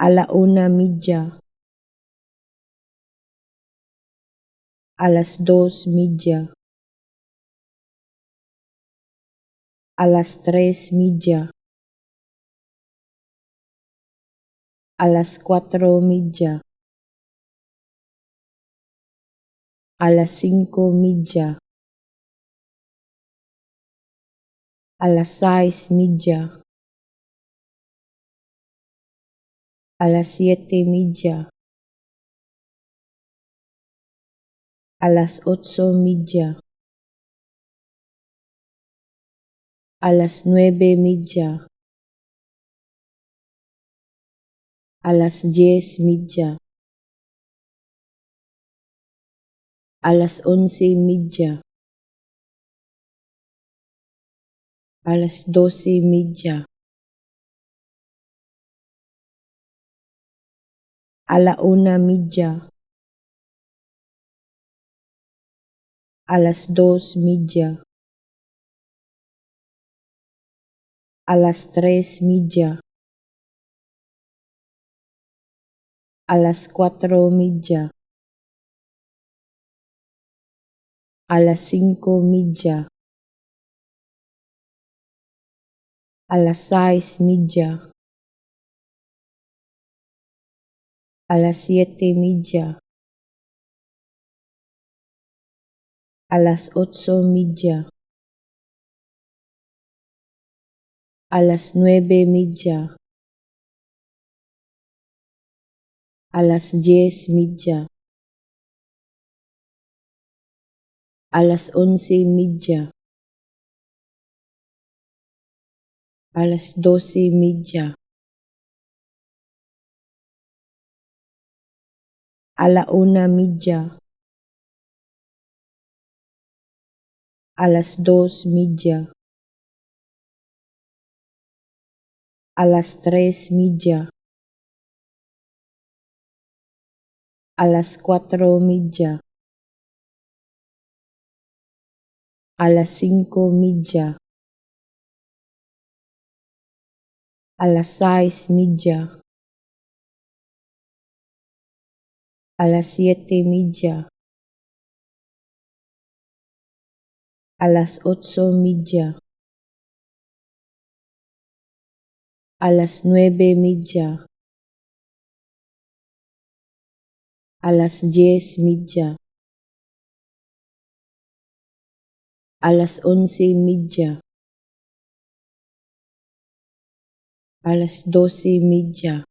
1:30, 2:30, 3:30, 4:30, 5:30, 6:30, 7:30, 8:30, 9:30, 10:30, 11:30, 12:30, 1:30, 2:30, 3:30, 4:30, 5:30, 6:30, 7:30, 8:30, 9:30, 10:30, 11:30, 12:30, 1:30, 2:30, 3:30, 4:30, 5:30, 6:30, 7:30, 8:30, 9:30, 10:30, 11:30, 12:30,